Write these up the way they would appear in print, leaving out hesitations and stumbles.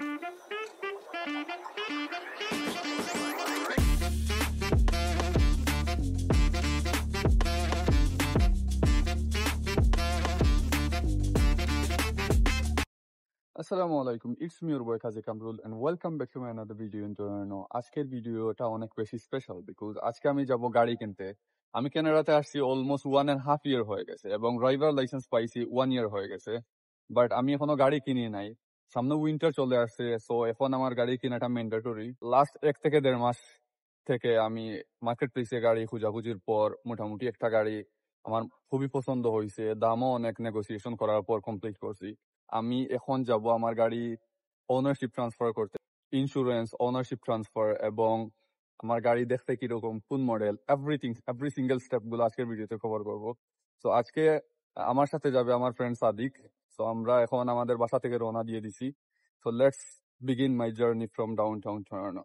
আসসালামু আলাইকুম, it's me your boy Kazi Kamrul and welcome back to my another video ইন্টারনো। আজকের ভিডিওটা অনেক বেশি স্পেশাল বিকজ আজকে আমি যাব গাড়ি কিনতে। আমি কানাডাতে আসছি অলমোস্ট 1.5 ইয়ার হয়ে গেছে এবং ড্রাইভার লাইসেন্স পাইছি 1 ইয়ার হয়ে গেছে, বাট আমি এখনো গাড়ি কিনি নাই। সামনে উইন্টার চলে আসছে, সো এখন আমার গাড়ি কেনাটা ম্যান্ডেটরি। লাস্ট 1 থেকে 1.5 মাস থেকে আমি মার্কেট প্লেসে গাড়ি খোঁজাখুঁজির পর মোটামুটি একটা গাড়ি আমার খুবই পছন্দ হয়েছে, দামও অনেক নেগোসিয়েশন করার পর কমপ্লিট করছি। আমি এখন যাব আমার গাড়ি ওনারশিপ ট্রান্সফার করতে, ইন্স্যুরেন্স, ওনারশিপ ট্রান্সফার এবং আমার গাড়ি দেখতে কিরকম, কোন model, everything, every single step গুলো আজকের ভিডিওতে কভার করবো। তো আজকে আমার সাথে যাবে আমার ফ্রেন্ড সাদিক। তো আমরা এখন আমাদের বাসা থেকে রওনা দিয়ে দিছি। So let's begin my journey from downtown Toronto.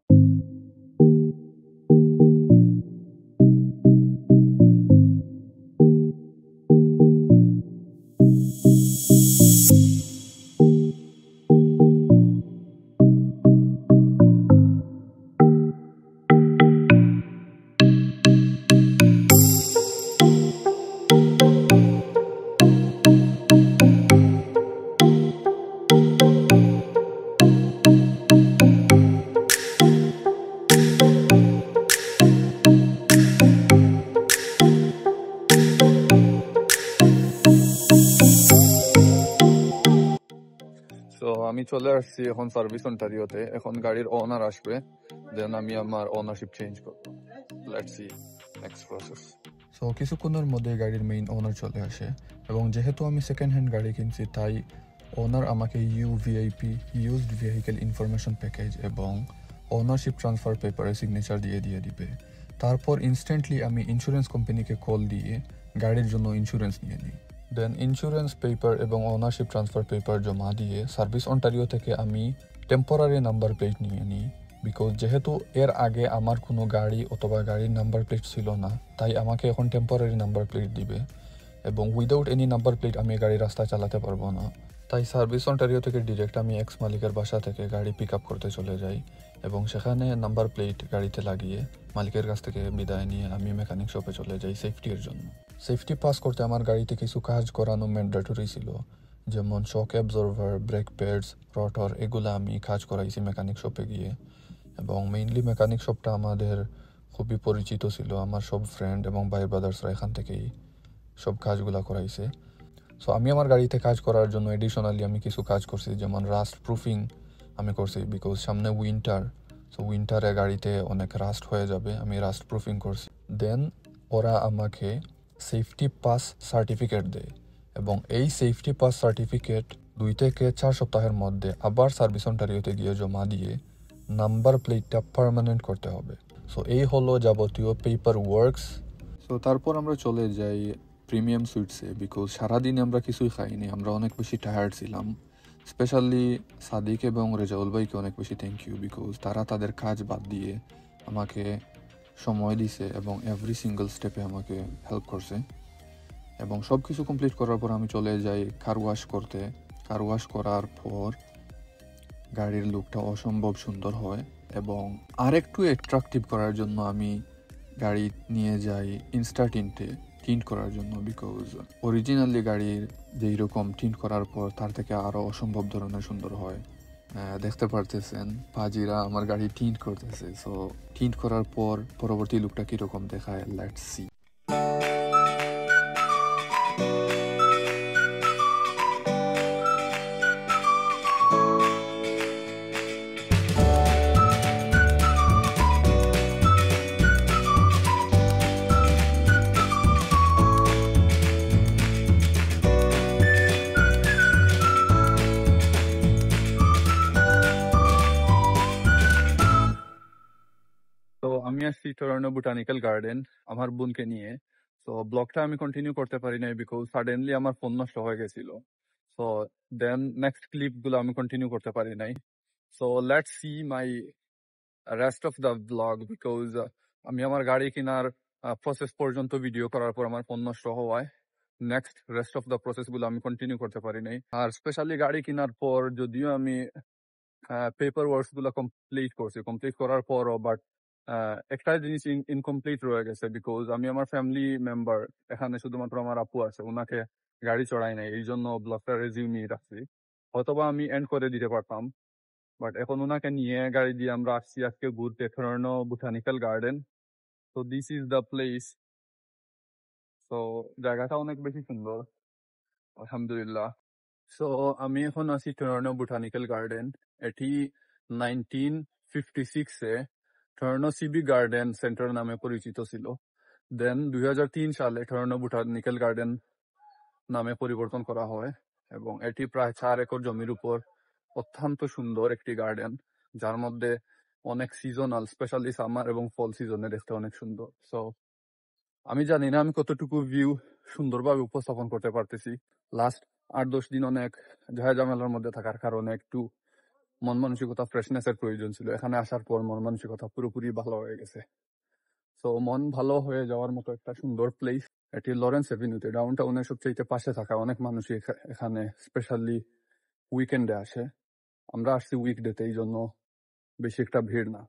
তো আমি চলে আসছি এখন সার্ভিস অন্টারিওতে। এখন গাড়ির ওনার আসবে, দেন আমি আমার ওনারশিপ চেঞ্জ করবো। Let's see next process. So কিছুক্ষণের মধ্যে গাড়ির মেইন ওনার চলে আসে এবং যেহেতু আমি সেকেন্ড হ্যান্ড গাড়ি কিনছি তাই ওনার আমাকে ইউভিআইপি, ইউজড ভেহিকেল ইনফরমেশন প্যাকেজ এবং ওনারশিপ ট্রান্সফার পেপারে সিগনেচার দিয়ে দিবে। তারপর ইনস্ট্যান্টলি আমি ইন্স্যুরেন্স কোম্পানিকে কল দিয়ে গাড়ির জন্য ইন্স্যুরেন্স নিয়ে নিই। দেন ইন্স্যুরেন্স পেপার এবং ওনারশিপ ট্রান্সফার পেপার জমা দিয়ে সার্ভিস অন্টারিও থেকে আমি টেম্পোরারি নাম্বার প্লেট নিয়ে নিই। বিকজ যেহেতু এর আগে আমার কোনো গাড়ি অথবা গাড়ির নাম্বার প্লেট ছিল না, তাই আমাকে এখন টেম্পোরারি নাম্বার প্লেট দিবে এবং উইদাউট এনি নাম্বার প্লেট আমি গাড়ি রাস্তায় চালাতে পারবো না। তাই সার্ভিস অন্টারিও থেকে ডিরেক্ট আমি এক্স মালিকের বাসা থেকে গাড়ি পিক আপ করতে চলে যাই এবং সেখানে নাম্বার প্লেট গাড়িতে লাগিয়ে মালিকের কাছ থেকে বিদায় নিয়ে আমি মেকানিক শপে চলে যাই সেফটির জন্য। সেফটি পাস করতে আমার গাড়িতে কিছু কাজ করানো ম্যান্ডেটরি ছিল, যেমন শক অ্যাবজর্ভার, ব্রেক প্যাডস, রটর, এগুলো আমি কাজ করাইছি মেকানিক শপে গিয়ে। এবং মেইনলি মেকানিক শপটা আমাদের খুবই পরিচিত ছিল, আমার সব ফ্রেন্ড এবং ভাই ব্রাদার্সরা এখান থেকেই সব কাজগুলো করাইছে। সো আমি আমার গাড়িতে কাজ করার জন্য এডিশনালি আমি কিছু কাজ করছি, যেমন রাস্ট প্রুফিং আমি করছি বিকজ সামনে উইন্টার। সো উইন্টারে গাড়িতে অনেক রাস্ট হয়ে যাবে, আমি রাস্ট প্রুফিং করছি। দেন ওরা আমাকে সেফটি পাস সার্টিফিকেট দেয় এবং এই সেফটি পাস সার্টিফিকেট 2 থেকে 4 সপ্তাহের মধ্যে আবার সার্ভিস অন্টারিওতে গিয়ে জমা দিয়ে নাম্বার প্লেটটা পার্মানেন্ট করতে হবে। সো এই হলো যাবতীয় পেপার ওয়ার্কস। সো তারপর আমরা চলে যাই প্রিমিয়াম সুইটসে বিকজ সারাদিনে আমরা কিছুই খাইনি, আমরা অনেক বেশি টায়ার্ড ছিলাম। স্পেশালি সাদিক এবং রেজাউল ভাইকে অনেক বেশি থ্যাংক ইউ বিকজ তারা তাদের কাজ বাদ দিয়ে আমাকে সময় দিছে এবং এভরি সিঙ্গেল স্টেপে আমাকে হেল্প করছে। এবং সব কিছু কমপ্লিট করার পর আমি চলে যাই কার ওয়াশ করতে। কার ওয়াশ করার পর গাড়ির লুকটা অসম্ভব সুন্দর হয় এবং আরেকটু অ্যাট্রাকটিভ করার জন্য আমি গাড়ি নিয়ে যাই ইনস্টা টিন্ট করার জন্য বিকজ অরিজিনালি গাড়ির যেই রকম টিন্ট করার পর তার থেকে আরও অসম্ভব ধরনের সুন্দর হয়। দেখতে পারতেছেন পাজিরা আমার গাড়ি টিন্ট করতেছে। সো টিন্ট করার পর পরবর্তী লুকটা কীরকম দেখায়, লেটস সি। তো আমি আসছি টরন্টো বোটানিক্যাল গার্ডেন আমার বোনকে নিয়ে। তো ব্লগটা আমি কন্টিনিউ করতে পারি নাই বিকজ সাডেনলি আমার ফোন নষ্ট হয়ে গেছিল। সো দেন নেক্সট ক্লিপগুলো আমি কন্টিনিউ করতে পারি নাই। So let's see my rest of the blog because আমি আমার গাড়ি কেনার প্রসেস পর্যন্ত ভিডিও করার পর আমার ফোন নষ্ট হওয়ায় নেক্সট রেস্ট অফ দ্য প্রসেসগুলো আমি কন্টিনিউ করতে পারি নাই। আর স্পেশালি গাড়ি কেনার পর যদিও আমি পেপার ওয়ার্কস গুলো কমপ্লিট করার পরও বাট একটা জিনিস ইনকমপ্লিট রয়ে গেছে, বিকজ আমি আমার ফ্যামিলি মেম্বার, এখানে শুধুমাত্র আমার আপু আছে, ওনাকে গাড়ি চড়াই নাই, এই জন্য ব্লগটা রেজিউমি রাখছি। হয়তোবা আমি এন্ড করে দিতে পারতাম, বাট এখন ওনাকে নিয়ে গাড়ি দিয়ে আমরা আসছি আজকে ঘুরতে ফেরানো বোটানিক্যাল গার্ডেন। তো দিস ইজ দ্য প্লেস। তো জায়গাটা অনেক বেশি সুন্দর, আলহামদুলিল্লাহ। সো আমি এখন আছি টরনো বোটানিক্যাল গার্ডেন। এটি 1956-এ টরনো সিবি গার্ডেন সেন্টার নামে পরিচিত ছিল। দেন 2003 সালে টরনো বোটানিক্যাল গার্ডেন নামে পরিবর্তন করা হয়, এবং এটি প্রায় 4 একর জমির উপর অত্যন্ত সুন্দর একটি গার্ডেন, যার মধ্যে অনেক সিজনাল, স্পেশালি সামার এবং ফল সিজনে দেখতে অনেক সুন্দর। সো আমি জানি না আমি কতটুকু ভিউ সুন্দরভাবে উপস্থাপন করতে পারতেছি। লাস্ট 8-10 দিন অনেক ঝামেলার মধ্যে থাকার কারণে একটু মন মানসিকতা ফ্রেশনেস এর প্রয়োজন ছিল। এখানে আসার পর মন মানসিকতা পুরোপুরি ভালো হয়ে গেছে। তো মন ভালো হয়ে যাওয়ার মতো একটা সুন্দর প্লেস। এটি লরেন্স এভিনিউতে, ডাউন টাউনের সবচেয়ে পাশে থাকা। অনেক মানুষই এখানে স্পেশালি উইকেন্ডে আসে। আমরা আসছি উইকডেতে, এই জন্য বেশি একটা ভিড় না।